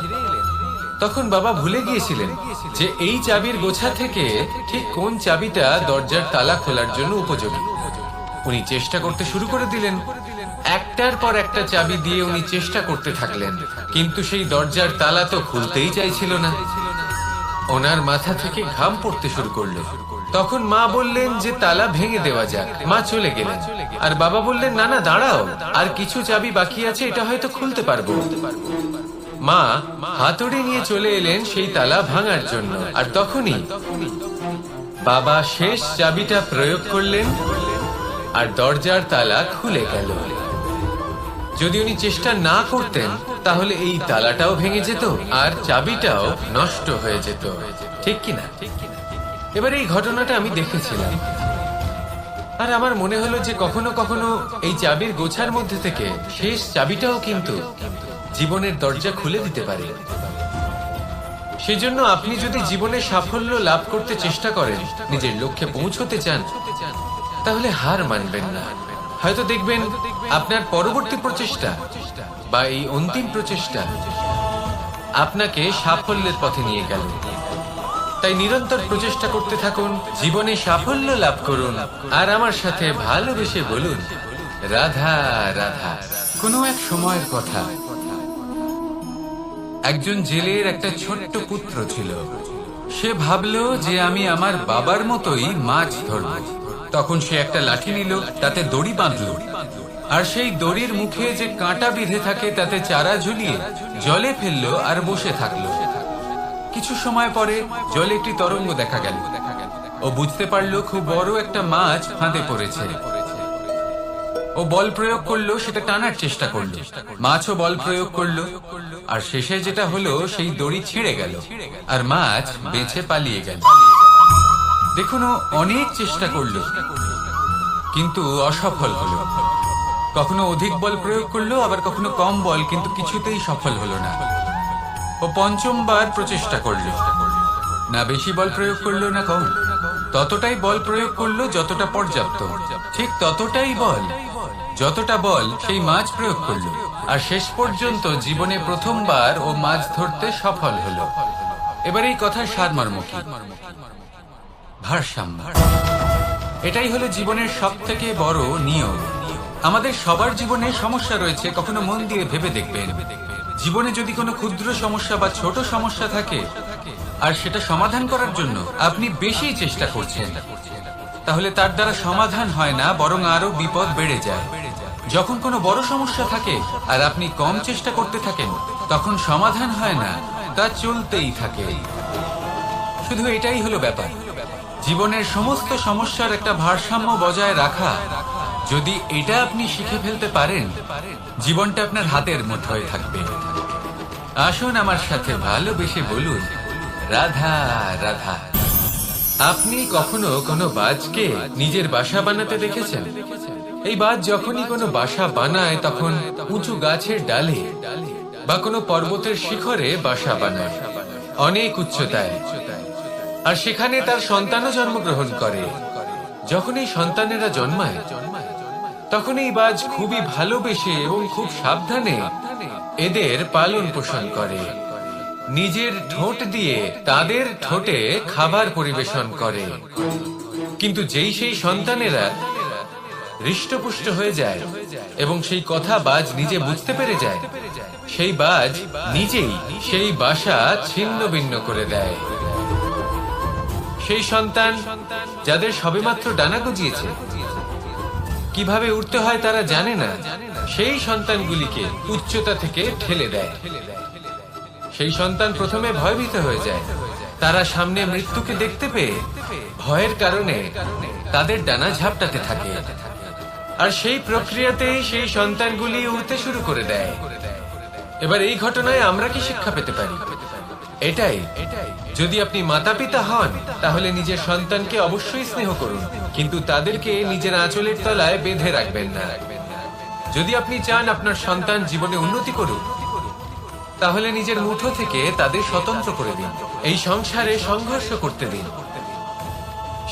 তখন বাবা ভুলে গিয়েছিলেন যে এই চাবির গোছা থেকে ঠিক কোন চাবিটা দরজার তালা খোলার জন্য উপযোগী। উনি চেষ্টা করতে শুরু করে দিলেন। একটার পর একটা চাবি দিয়ে উনি চেষ্টা করতে থাকলেন, কিন্তু সেই দরজার তালা তো খুলতেই চাইছিল না। ওনার মাথা থেকে ঘাম পড়তে শুরু করলো। তখন মা বললেন যে তালা ভেঙে দেওয়া যাক। মা চলে গেলেন, আর বাবা বললেন না না দাঁড়াও, আর কিছু চাবি বাকি আছে, এটা হয়তো খুলতে পারবো। মা হাতুড়ি নিয়ে চলে এলেন সেই তালা ভাঙার জন্য, আর তখনই বাবা শেষ চাবিটা প্রয়োগ করলেন আর দরজার তালা খুলে গেল। যদি উনি চেষ্টা না করতেন তাহলে এই তালাটাও ভেঙে যেত আর চাবিটাও নষ্ট হয়ে যেত, ঠিক কিনা? এবার এই ঘটনাটা আমি দেখেছিলাম, আর আমার মনে হলো যে কখনো কখনো এই চাবির গোছার মধ্যে থেকে শেষ চাবিটাও কিন্তু জীবনের দরজা খুলে দিতে পারে। সেজন্য আপনি যদি জীবনে সাফল্য লাভ করতে চেষ্টা করেন, নিজের লক্ষ্যে পৌঁছতে চান, তাহলে হার মানবেন না। হয়তো দেখবেন আপনার পরবর্তী প্রচেষ্টা বা এই অন্তিম প্রচেষ্টা আপনাকে সাফল্যের পথে নিয়ে গেল। তাই নিরন্তর প্রচেষ্টা করতে থাকুন, জীবনে সাফল্য লাভ করুন, আর আমার সাথে ভালোবেসে বলুন রাধা রাধা। কোনো এক সময়ের কথা, একজন জেলের একটা ছোট্ট পুত্র ছিল। সে ভাবলো যে আমি আমার বাবার মতোই মাছ ধরব। তখন সে একটা লাঠি নিল, তাতে দড়ি বাঁধলো, আর সেই দড়ির মুখে যে কাঁটা বিঁধে থাকে তাতে চারা ঝুলিয়ে জলে ফেললো আর বসে থাকলো। কিছু সময় পরে জলে একটি তরঙ্গ দেখা গেল। ও বুঝতে পারলো খুব বড় একটা মাছ ফাঁদে পড়েছে। ও বল প্রয়োগ করলো, সেটা টানার চেষ্টা করলো। মাছও বল প্রয়োগ করলো, আর শেষে যেটা হলো সেই দড়ি ছিঁড়ে গেল আর মাছ বেঁচে পালিয়ে গেল। দেখুন, ও অনেক চেষ্টা করলো কিন্তু অসফল হলো। কখনো অধিক বল প্রয়োগ করলো, আবার কখনো কম বল, কিন্তু কিছুতেই সফল হলো না। ও পঞ্চমবার প্রচেষ্টা করলো, না বেশি বল প্রয়োগ করলো না কম, ততটাই বল প্রয়োগ করলো যতটা পর্যাপ্ত, ঠিক ততটাই বল যতটা বল সেই মাছ প্রয়োগ করলো। আর শেষ পর্যন্ত জীবনে প্রথমবার ও মাছ ধরতে সফল হলো। এবার এই কথার সারমর্ম কি? ভারসাম্য। এটাই হলো জীবনের সবথেকে বড় নিয়ম। আমাদের সবার জীবনে সমস্যা রয়েছে, কখনো মন দিয়ে ভেবে দেখবেন। জীবনে যদি কোনো ক্ষুদ্র সমস্যা বা ছোট সমস্যা থাকে আর সেটা সমাধান করার জন্য আপনি বেশি চেষ্টা করছেন, তাহলে তার দ্বারা সমাধান হয় না, বরং আরো বিপদ বেড়ে যায়। যখন কোনো বড় সমস্যা থাকে আর আপনি কম চেষ্টা করতে থাকেন, তখন সমাধান হয় না, তা চলতেই থাকে। শুধু এটাই হলো ব্যাপার। জীবনের সমস্ত সমস্যার একটা ভারসাম্য বজায় রাখা, যদি এটা আপনি শিখে ফেলতে পারেন, জীবনটা আপনার হাতের মুঠোয় থাকবে। আসুন আমার সাথে ভালোবেসে বলুন রাধা রাধা। আপনি কখনো কোনো বাজকে নিজের বাসা বানাতে দেখেছেন? এই বাজ যখনই কোনো বাসা বানায় তখন উঁচু গাছের ডালে বা কোনো পর্বতের শিখরে বাসা বানায়, অনেক উচ্চতায়, আর সেখানে তার সন্তানও জন্মগ্রহণ করে। যখন এই সন্তানেরা জন্মায় তখন এই বাজ খুবই ভালোবেসে এবং খুব সাবধানে এদের পালন পোষণ করে। নিজের ঠোঁট দিয়ে তাদের ঠোঁটে খাবার পরিবেশন করে। কিন্তু যেই সেই সন্তানেরা হৃষ্টপুষ্ট হয়ে যায় এবং সেই কথা বাজ নিজে বুঝতে পেরে যায়, সেই বাজ নিজেই সেই বাসা ছিন্ন ভিন্ন করে দেয়। সেই সন্তান যাদের সবেমাত্র ডানা গজিয়েছে, কিভাবে উঠতে হয় তারা জানে না, সেই সন্তানগুলিকে উচ্চতা থেকে ঠেলে দেয়। সেই সন্তান প্রথমে ভয়ভীত হয়ে যায়। তারা সামনে মৃত্যুকে দেখতে পেয়ে ভয়ের কারণে তাদের ডানা ঝাপটাতে থাকে, আর সেই প্রক্রিয়াতেই সেই সন্তানগুলি উড়তে শুরু করে দেয়। এবার এই ঘটনায় আমরা কি শিক্ষা পেতে পারি? এটাই, যদি আপনি মাতা পিতা হন তাহলে নিজের সন্তানকে অবশ্যই স্নেহ করুন, কিন্তু তাদেরকে নিজের আঁচলের তলায় বেঁধে রাখবেন না। যদি আপনি চান আপনার সন্তান জীবনে উন্নতি করুক, তাহলে নিজের মুঠো থেকে তাদের স্বতন্ত্র করে দিন। এই সংসারে সংঘর্ষ করতে দিন।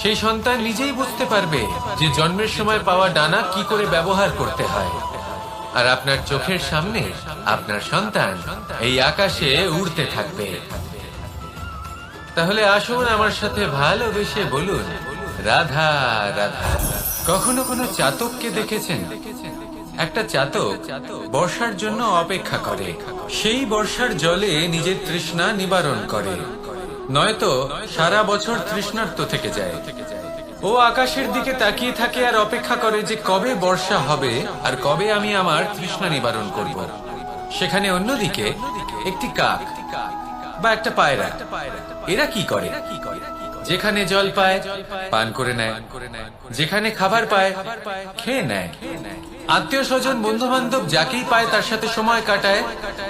সেই সন্তান নিজেই বুঝতে পারবে যে জন্মের সময় পাওয়া ডানা কি করে ব্যবহার করতে হয়। আর আপনার চোখের সামনে আপনার সন্তান এই আকাশে উড়তে থাকবে। তাহলে আসুন আমার সাথে ভালোবেসে বলুন, রাধা রাধা। কখনো কোনো চাতককে দেখেছেন? একটা চাতক বর্ষার জন্য অপেক্ষা করে, সেই বর্ষার জলে নিজের তৃষ্ণা নিবারণ করে, নয়তো সারা বছর তৃষ্ণার্ত থেকে যায়। ও আকাশের দিকে তাকিয়ে থাকে আর অপেক্ষা করে যে কবে বর্ষা হবে আর কবে আমি আমার তৃষ্ণা নিবারণ করব। সেখানে অন্যদিকে একটি কাক বা একটা পায়রা, এরা কি করে? যেখানে জল পায় পান করে নেয়, যেখানে খাবার পায় খেয়ে নেয়, আত্মীয় স্বজন বন্ধু বান্ধব যাকেই পায় তার সাথে সময় কাটায়,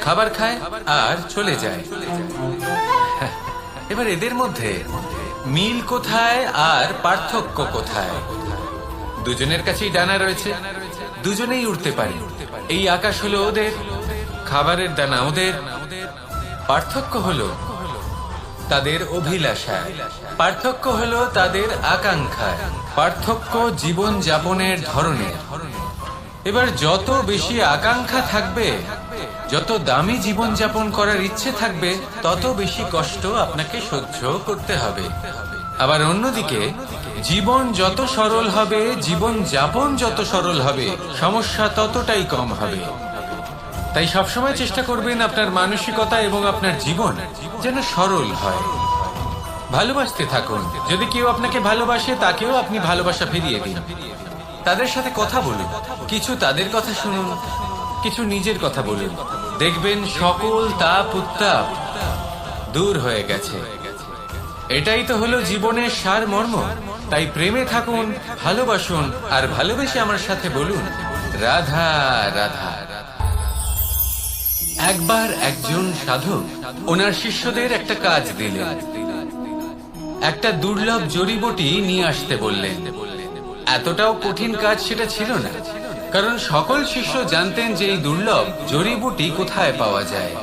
খাবার খায় আর চলে যায়। এবার এদের মধ্যে মিল কোথায় আর পার্থক্য কোথায়? দুজনের কাছেই ডানা রয়েছে, দুজনেই উড়তে পারে। এই আকাশ হলো ওদের, খাবারের দানা ওদের। পার্থক্য হলো তাদের অভিলাষা, পার্থক্য হলো তাদের আকাঙ্ক্ষা, পার্থক্য জীবন যাপনের ধরনের। এবার যত বেশি আকাঙ্ক্ষা থাকবে, যত দামি জীবন যাপন করার ইচ্ছে থাকবে, তত বেশি কষ্ট আপনাকে সহ্য করতে হবে। আবার অন্যদিকে জীবন যত সরল হবে, জীবন যাপন যত সরল হবে, সমস্যা ততটাই কম হবে। তাই সবসময় চেষ্টা করবেন আপনার মানসিকতা এবং আপনার জীবন যেন সরল হয়। ভালোবাসতে থাকুন। যদি কেউ আপনাকে ভালোবাসে, তাকেও আপনি ভালোবাসা ফিরিয়ে দিন। তাদের সাথে কথা বলুন, কিছু তাদের কথা শুনুন, কিছু নিজের কথা বলুন। দেখবেন সকল তাপ উত্তাপ দূর হয়ে গেছে। এটাই তো হলো জীবনের সারমর্ম। তাই প্রেমে থাকুন, ভালোবাসুন, আর ভালোবেসে আমার সাথে বলুন, রাধা রাধা। একবার একজন সাধক ওনার শিষ্যদের একটা কাজ দিলেন, একটা দুর্লভ জড়িবুটি নিয়ে আসতে বললেন। এতটাও কঠিন কাজ সেটা ছিল না, কারণ সকল শিষ্য জানতেন যে এই দুর্লভ জড়িবুটি কোথায় পাওয়া যায়।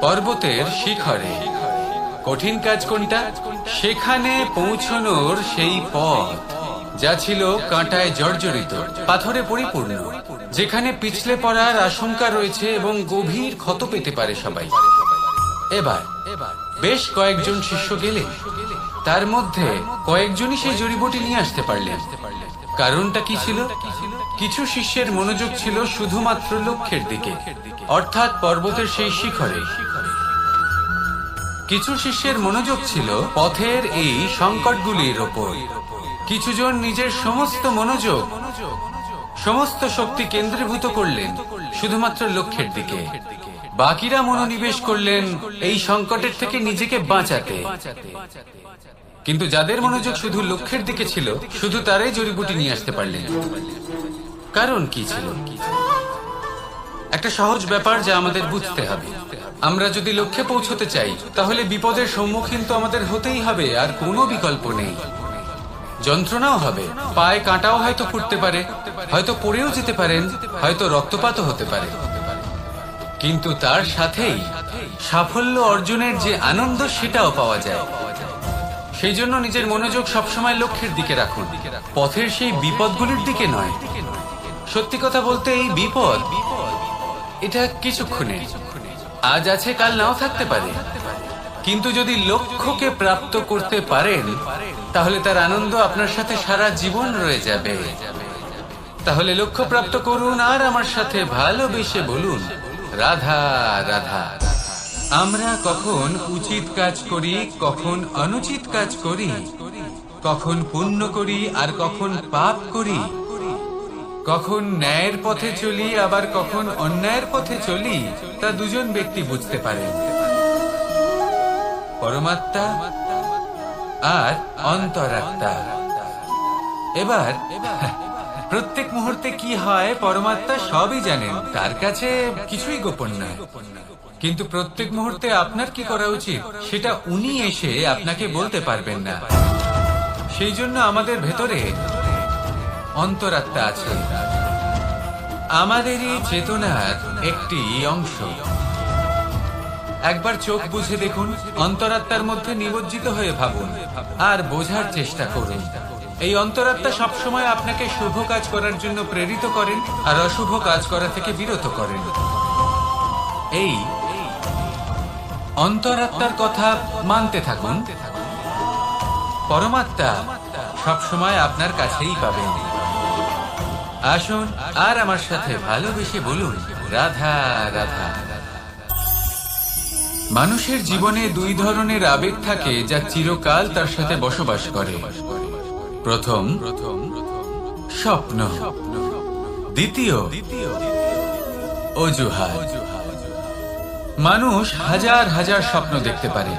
পর্বতের শিখরে। কঠিন কাজ কোনটা? সেখানে পৌঁছানোর সেই পথ, যা ছিল কাঁটায় জর্জরিত, পাথরে পরিপূর্ণ, যেখানে পিছলে পড়ার আশঙ্কা রয়েছে এবং গভীর ক্ষত পেতে পারে সবাই। এবার বেশ কয়েকজন শিষ্য গেলেন, তার মধ্যে কয়েকজনই সেই জড়িবুটি নিয়ে আসতে পারলেন। কারণটা কি ছিল? কিছু শিষ্যের মনোযোগ ছিল শুধুমাত্র লক্ষ্যের দিকে, অর্থাৎ পর্বতের সেই শিখরে। কিছু শিষ্যের মনোযোগ ছিল পথের এই সংকটগুলির ওপর। কিছুজন নিজের সমস্ত মনোযোগ, সমস্ত শক্তি কেন্দ্রীভূত করলেন শুধুমাত্র লক্ষ্যের দিকে। বাকিরা মনোনিবেশ করলেন এই সংকটের থেকে নিজেকে বাঁচাতে। কিন্তু যাদের মনোযোগ শুধু লক্ষ্যের দিকে ছিল, শুধু তারাই জড়িবুটি নিয়ে আসতে পারলেন। কারণ কি ছিল? একটা সহজ ব্যাপার যা আমাদের বুঝতে হবে। আমরা যদি লক্ষ্যে পৌঁছতে চাই, তাহলে বিপদের সম্মুখীন তো আমাদের হতেই হবে, আর কোনো বিকল্প নেই। যন্ত্রণাও হবে, পায়ে কাঁটাও হয়তো ফুটতে পারে, হয়তো পড়েও যেতে পারেন, হয়তো রক্তপাতও হতে পারে। কিন্তু তার সাথেই সাফল্য অর্জনের যে আনন্দ, সেটাও পাওয়া যায়। সেই জন্য নিজের মনোযোগ সবসময় লক্ষ্যের দিকে রাখুন, পথের সেই বিপদগুলির দিকে নয়। সত্যি কথা বলতে, এই বিপদ এটা কিছুক্ষণে, আজ আছে কাল নাও থাকতে পারে। কিন্তু যদি লক্ষ্যকে প্রাপ্ত করতে পারেন, তাহলে তার আনন্দ আপনার সাথে সারা জীবন রয়ে যাবে। তাহলে লক্ষ্য প্রাপ্ত করুন আর আমার সাথে ভালোবেসে বলুন, রাধা রাধা। আমরা কখন উচিত কাজ করি, কখন অনুচিত কাজ করি, কখন পুণ্য করি আর কখন পাপ করি, কখন ন্যায়ের পথে চলি আবার কখন অন্যায়ের পথে চলি, তা দুজন ব্যক্তি বুঝতে পারেন, পরমাত্মা আর অন্তরাত্মা। এবার প্রত্যেক মুহূর্তে কি হয় পরমাত্মা সবই জানেন, তার কাছে কিছুই গোপন নয়। কিন্তু প্রত্যেক মুহূর্তে আপনার কি করা উচিত, সেটা উনি এসে আপনাকে বলতে পারবেন না। সেই জন্য আমাদের ভেতরে অন্তরাত্মা আছে, আমাদেরই চেতনার একটি অংশ। একবার চোখ বুঝে দেখুন, অন্তরাত্মার মধ্যে নিমজ্জিত হয়ে ভাবুন আর বোঝার চেষ্টা করুন। এই অন্তরাত্মা সবসময় আপনাকে শুভ কাজ করার জন্য প্রেরিত করেন আর অশুভ কাজ করা থেকে বিরত করেন। এই অন্তরাত্মার কথা মানতে থাকুন। পরমাত্মা সবসময় আপনার কাছেই পাবেন। আসুন আর আমার সাথে ভালোবেসে বলুন, রাধা রাধা। মানুষের জীবনে দুই ধরনের আবেগ থাকে যা চিরকাল তার সাথে বসবাস করে। প্রথম স্বপ্ন, দ্বিতীয় অজুহাত। মানুষ হাজার হাজার স্বপ্ন দেখতে পারে।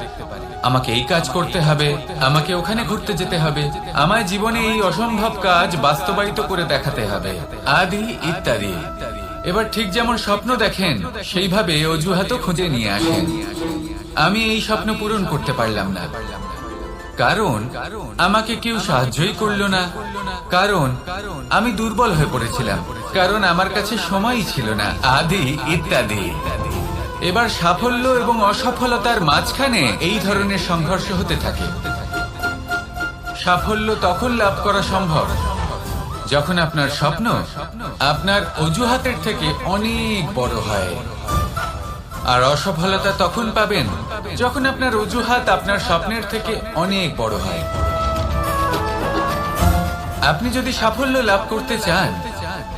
আমাকে এই কাজ করতে হবে, আমাকে ওখানে ঘুরতে যেতে হবে, আমার জীবনে এই অসম্ভব কাজ বাস্তবায়িত করে দেখাতে হবে, আদি ইত্যাদি। এবার ঠিক যেমন স্বপ্ন দেখেন সেইভাবে অজুহাতও খুঁজে নিয়ে আসেন। আমি এই স্বপ্ন পূরণ করতে পারলাম না, কারণ আমাকে কেউ সাহায্যই করলো না, কারণ আমি দুর্বল হয়ে পড়েছিলাম, কারণ আমার কাছে সময়ই ছিল না, আদি ইত্যাদি। এবার সাফল্য এবং অসফলতার মাঝখানে এই ধরনের সংঘর্ষ হতে থাকে। সাফল্য তখন লাভ করা সম্ভব যখন আপনার স্বপ্ন আপনার অজুহাতের থেকে অনেক বড় হয়, আর অসফলতা তখন পাবেন যখন আপনার অজুহাত আপনার স্বপ্নের থেকে অনেক বড় হয়। আপনি যদি সাফল্য লাভ করতে চান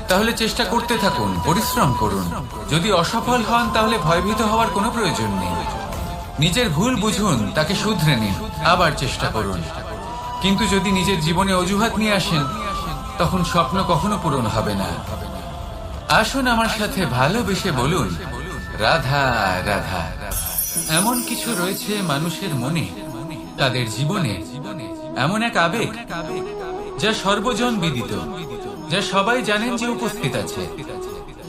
তাহলে চেষ্টা করতে থাকুন, পরিশ্রম করুন। যদি অসফল হন তাহলে ভয়ভীত হওয়ার কোনো প্রয়োজন নেই। নিজের ভুল বুঝুন, তাকে শুধরে নিন, আবার চেষ্টা করুন। কিন্তু যদি নিজের জীবনে অজুহাত নিয়ে আসেন তখন স্বপ্ন কখনো পূরণ হবে না। আসুন আমার সাথে ভালোবেসে বলুন, রাধা রাধা। এমন কিছু রয়েছে মানুষের মনে, তাদের জীবনে এমন এক আবেগ যা সর্বজন বিদিত, যা সবাই জানেন যে উপস্থিত আছে।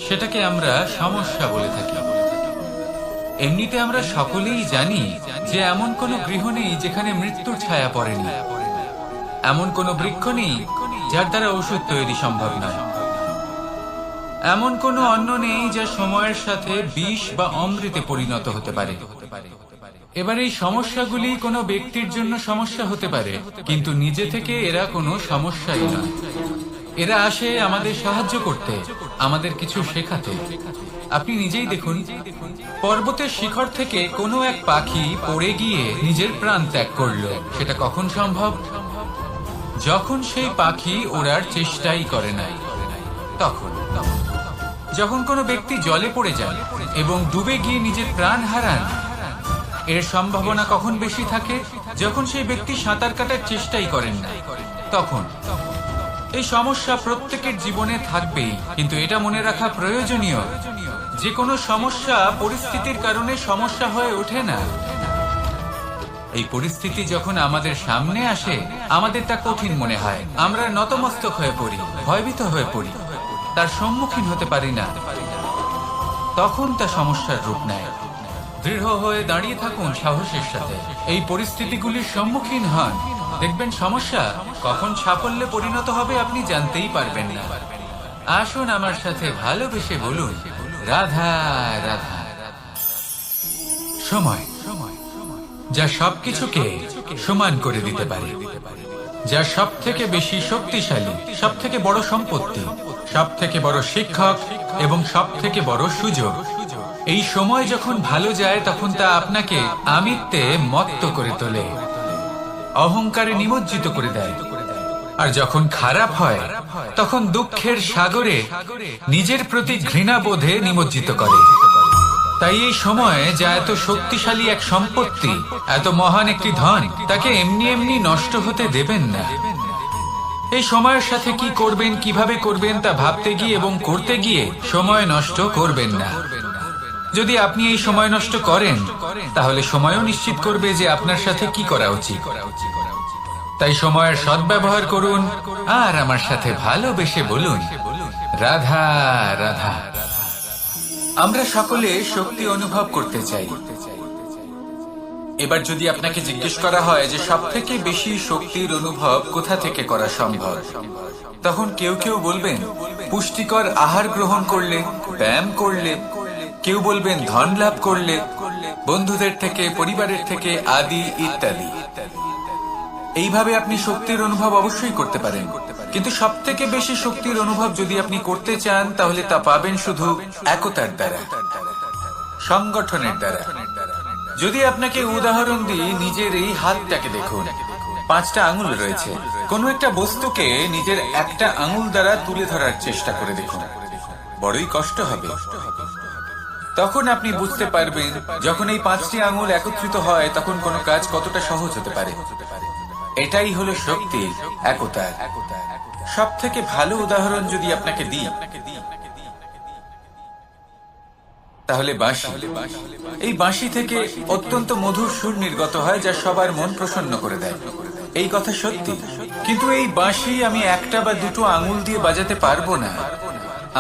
সেটাকে আমরা সমস্যা বলে থাকি। এমনিতে আমরা সকলেই জানি যে এমন কোনো গৃহ নেই যেখানে মৃত্যুর ছায়া পড়েনি, এমন কোনো বৃক্ষ নেই যার দ্বারা ওষুধ তৈরি সম্ভব নয়, এমন কোনো অন্ন নেই যা সময়ের সাথে বিষ বা অমৃতে পরিণত হতে পারে। এবার এই সমস্যাগুলি কোনো ব্যক্তির জন্য সমস্যা হতে পারে, কিন্তু নিজে থেকে এরা কোনো সমস্যাই নয়। এরা আসে আমাদের সাহায্য করতে, আমাদের কিছু শেখাতে। আপনি নিজেই দেখুন, পর্বতের শিখর থেকে কোনো এক পাখি পড়ে গিয়ে নিজের প্রাণ ত্যাগ করলো। সেটা কখন সম্ভব? যখন সেই পাখি ওড়ার চেষ্টাই করে নাই। তখন যখন কোনো ব্যক্তি জলে পড়ে যান এবং ডুবে গিয়ে নিজের প্রাণ হারান, এর সম্ভাবনা কখন বেশি থাকে? যখন সেই ব্যক্তি সাঁতার কাটার চেষ্টাই করেন না, তখন। এই সমস্যা প্রত্যেকের জীবনে থাকবেই, কিন্তু এটা মনে রাখা প্রয়োজনীয় যে কোনো সমস্যা পরিস্থিতির কারণে সমস্যা হয়ে ওঠে না। এই পরিস্থিতি যখন আমাদের সামনে আসে আমাদের তা কঠিন মনে হয়, আমরা নতমস্তক হয়ে পড়ি, ভয়ভীত হয়ে পড়ি, তার সম্মুখীন হতে পারি না। তখন তা সমস্যার রূপ নেয়। দৃঢ় হয়ে দাঁড়িয়ে থাকুন সাহসের সাথে, এই পরিস্থিতিগুলির সম্মুখীন হন। দেখবেন সমস্যা কখন সাফল্যে পরিণত হবে আপনি জানতেই পারবেন না। আসুন আমার সাথে ভালোবেসে বলুন, রাধা রাধা। সময় যা সবকিছুকে সমান করে দিতে পারে, যা সব থেকে বেশি শক্তিশালী, সব থেকে বড় সম্পত্তি, সব থেকে বড় শিক্ষক এবং সব থেকে বড় সুযোগ। এই সময় যখন ভালো যায় তখন তা আপনাকে আমিত্বে মত্ত করে তোলে, অহংকারে নিমজ্জিত করে দেয়। আর যখন খারাপ হয় তখন দুঃখের সাগরে নিজের প্রতি ঘৃণাবোধে নিমজ্জিত করে। তাই এই সময় যা এত শক্তিশালী এক সম্পত্তি, এত মহান একটি ধন, তাকে এমনি এমনি নষ্ট হতে দেবেন না। এই সময়ের সাথে কি করবেন, কিভাবে করবেন তা ভাবতে গিয়ে এবং করতে গিয়ে সময় নষ্ট করবেন না। যদি আপনি এই সময় নষ্ট করেন তাহলে সময়ও নিশ্চিত করবে যে আপনার সাথে কি করা উচিত। তাই সময়ের সদ্ব্যবহার করুন আর আমার সাথে ভালোবেসে বলুন, রাধা রাধা। আমরা সকলে শক্তি অনুভব করতে চাই। এবার যদি আপনাকে জিজ্ঞেস করা হয় যে সবথেকে বেশি শক্তির অনুভব কোথা থেকে করা সম্ভব, তখন কেউ কেউ বলবেন পুষ্টিকর আহার গ্রহণ করলে, ব্যায়াম করলে, কেউ বলবেন ধন লাভ করলে, বন্ধুদের থেকে, পরিবারের থেকে, আদি ইত্যাদি। এইভাবে আপনি শক্তির অনুভব অবশ্যই করতে পারেন, কিন্তু সব থেকে বেশি শক্তির অনুভব যদি আপনি করতে চান তাহলে তা পাবেন শুধু একতার দ্বারা, সংগঠনের দ্বারা। যদি আপনাকে উদাহরণ দিই, নিজের এই হাতটাকে দেখুন, 5টা আঙুল রয়েছে। কোনো একটা বস্তুকে নিজের একটা আঙুল দ্বারা তুলে ধরার চেষ্টা করে দেখুন, বড়ই কষ্ট হবে। তখন আপনি বুঝতে পারবেন যখন এই 5টি আঙুল একত্রিত হয় তখন কোনো কাজ কতটা সহজ হতে পারে। এটাই হলো শক্তির, একতার সব থেকে ভালো উদাহরণ যদি আপনাকে দিই তাহলে বাঁশি। এই বাঁশি থেকে অত্যন্ত মধুর সুর নির্গত হয় যা সবার মন প্রসন্ন করে দেয়। এই কথা সত্যি, কিন্তু এই বাঁশি আমি একটা বা দুটো আঙুল দিয়ে বাজাতে পারবো না।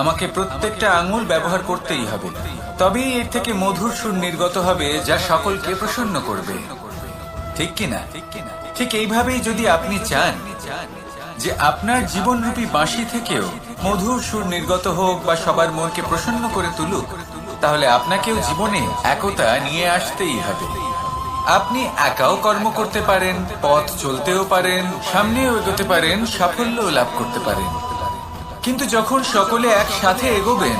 আমাকে প্রত্যেকটা আঙুল ব্যবহার করতেই হবে, তবেই এর থেকে মধুর সুর নির্গত হবে যা সকলকে প্রসন্ন করবে, ঠিক কিনা? ঠিক এইভাবেই যদি আপনি চান যে আপনার জীবনরূপী বাঁশি থেকেও মধুর সুর নির্গত হোক বা সবার মনকে প্রসন্ন করে তুলুক, তাহলে আপনাকেও জীবনে একতা নিয়ে আসতেই হবে। আপনি একাও কর্ম করতে পারেন, পথ চলতেও পারেন, সামনেও এগোতে পারেন, সাফল্যও লাভ করতে পারেন। কিন্তু যখন সকলে একসাথে এগোবেন,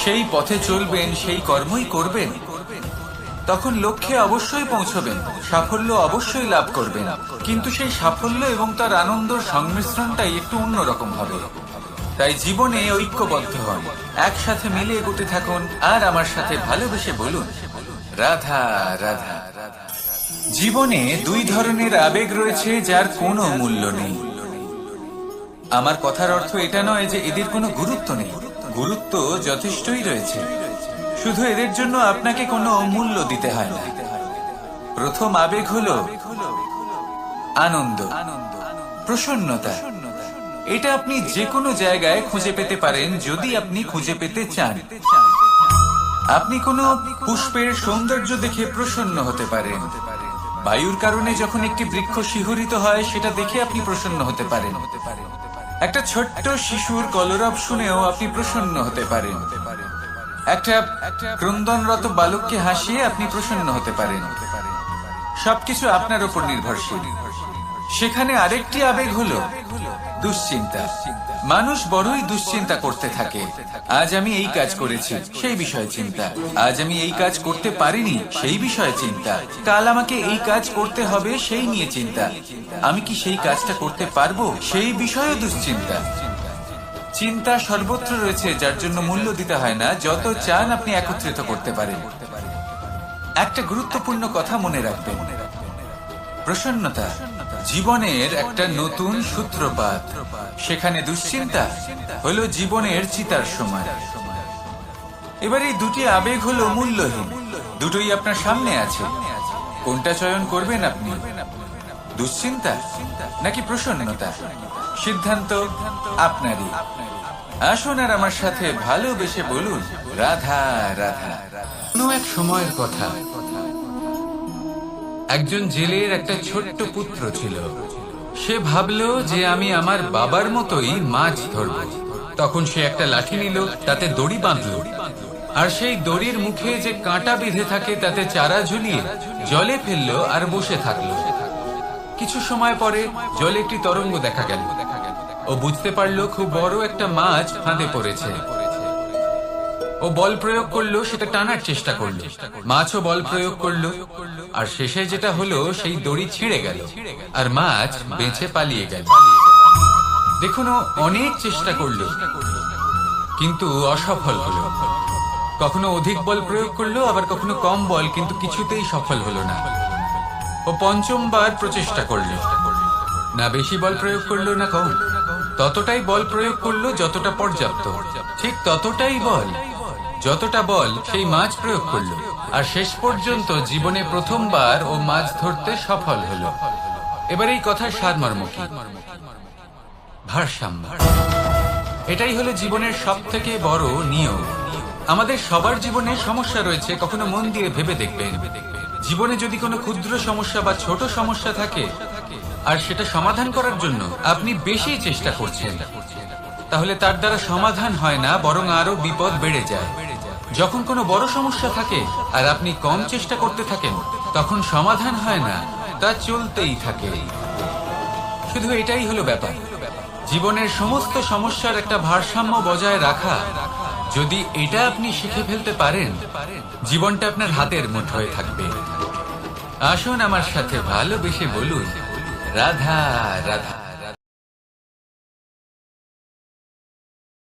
সেই পথে চলবেন, সেই কর্মই করবেন, তখন লক্ষ্যে অবশ্যই পৌঁছবেন, সাফল্য অবশ্যই লাভ করবেন। কিন্তু সেই সাফল্য এবং তার আনন্দের সংমিশ্রণটাই একটু অন্যরকম হবে। তাই জীবনে ঐক্যবদ্ধ হন, একসাথে মিলে এগোতে থাকুন, আর আমার সাথে ভালোবেসে বলুন, রাধা রাধা। জীবনে 2 ধরনের আবেগ রয়েছে যার কোনো মূল্য নেই। আমার কথার অর্থ এটা নয় যে এদের কোনো গুরুত্ব নেই, গুরুত্ব যথেষ্টই রয়েছে, শুধু এদের জন্য আপনাকে কোনো মূল্য দিতে হয় না। প্রথম আবেগ হলো আনন্দ, প্রসন্নতা। এটা আপনি যে কোনো জায়গায় খুঁজে পেতে পারেন যদি আপনি খুঁজে পেতে চান। আপনি কোনো পুষ্পের সৌন্দর্য দেখে প্রসন্ন হতে পারেন, বায়ুর কারণে যখন একটি বৃক্ষ শিহরিত হয় সেটা দেখে আপনি প্রসন্ন হতে পারেন, একটা ছোট্ট শিশুর কলরব শুনেও আপনি প্রসন্ন হতে পারেন, একটা ক্রন্দনরত বালককে হাসিয়ে আপনি প্রসন্ন হতে পারেন। সবকিছু আপনার উপর নির্ভরশীল। সেখানে আরেকটি আবেগ হলো দুশ্চিন্তা। মানুষ বড়ই দুশ্চিন্তা করতে থাকে। আজ আমি এই কাজ করেছি, সেই বিষয়ে চিন্তা। আজ আমি এই কাজ করতে পারিনি, সেই বিষয়ে চিন্তা। কাল আমাকে এই কাজ করতে হবে, সেই নিয়ে চিন্তা। আমি কি সেই কাজটা করতে পারবো, সেই বিষয়ে দুশ্চিন্তা। চিন্তা সর্বত্র রয়েছে, যার জন্য মূল্য দিতে হয় না। যত চান আপনি একত্রিত করতে পারেন। একটা গুরুত্বপূর্ণ কথা মনে রাখবেন, প্রসন্নতা জীবনের একটা নতুন সূত্রপাত। সেখানে দুশ্চিন্তা হলো জীবনের চিতার সময়। এবার এই দুটি আবেগ হলো মূল্যহীন, দুটোই আপনার সামনে আছে। কোনটা চয়ন করবেন আপনি, দুশ্চিন্তা নাকি প্রসন্নতা? সিদ্ধান্ত আপনারই। আসুন আর আমার সাথে ভালোবেসে বলুন, রাধা রাধা। কোনো এক সময়ের কথা, একজন জেলের একটা ছোট্ট পুত্র ছিল। সে ভাবলো যে আমি আমার বাবার মতোই মাছ ধরব। তখন সে একটা লাঠি নিল, তাতে দড়ি বাঁধলো, আর সেই দড়ির মুখে যে কাঁটা বেঁধে থাকে তাতে চারা ঝুলিয়ে জলে ফেললো আর বসে থাকলো। কিছু সময় পরে জলে একটি তরঙ্গ দেখা গেল। ও বুঝতে পারলো খুব বড় একটা মাছ ফাঁদে পড়েছে। ও বল প্রয়োগ করলো, সেটা টানার চেষ্টা করলো। মাছও বল প্রয়োগ করলো, আর শেষে যেটা হলো সেই দড়ি ছিঁড়ে গেল আর মাছ বেঁচে পালিয়ে গেল। দেখুন, ও অনেক চেষ্টা করলো কিন্তু অসফল হলো। কখনো অধিক বল প্রয়োগ করলো, আবার কখনো কম বল, কিন্তু কিছুতেই সফল হলো না। ও পঞ্চমবার প্রচেষ্টা করলো, না বেশি বল প্রয়োগ করলো না কম, ততটাই বল প্রয়োগ করলো যতটা পর্যাপ্ত, ঠিক ততটাই বল, যতটা বল সেই মাছ প্রয়োগ করলো। আর শেষ পর্যন্ত জীবনে প্রথমবার ও মাছ ধরতে সফল হলো। এবার এই কথার সারমর্ম কি? ভারসাম্য। এটাই হলো জীবনের সব থেকে বড় নিয়ম। আমাদের সবার জীবনে সমস্যা রয়েছে, কখনো মন দিয়ে ভেবে দেখবেন। জীবনে যদি কোনো ক্ষুদ্র সমস্যা বা ছোট সমস্যা থাকে আর সেটা সমাধান করার জন্য আপনি বেশি চেষ্টা করছেন, তাহলে তার দ্বারা সমাধান হয় না, বরং আরো বিপদ বেড়ে যায়। যখন কোনো বড় সমস্যা থাকে আর আপনি কম চেষ্টা করতে থাকেন, তখন সমাধান হয় না, তা চলতেই থাকে। শুধু এটাই হলো ব্যাপার। জীবনের সমস্ত সমস্যার একটা ভারসাম্য বজায় রাখা, যদি এটা আপনি শিখে ফেলতে পারেন, জীবনটা আপনার হাতের মুঠোয় থাকবে। আসুন আমার সাথে ভালোবেসে বলুন, রাধা রাধা।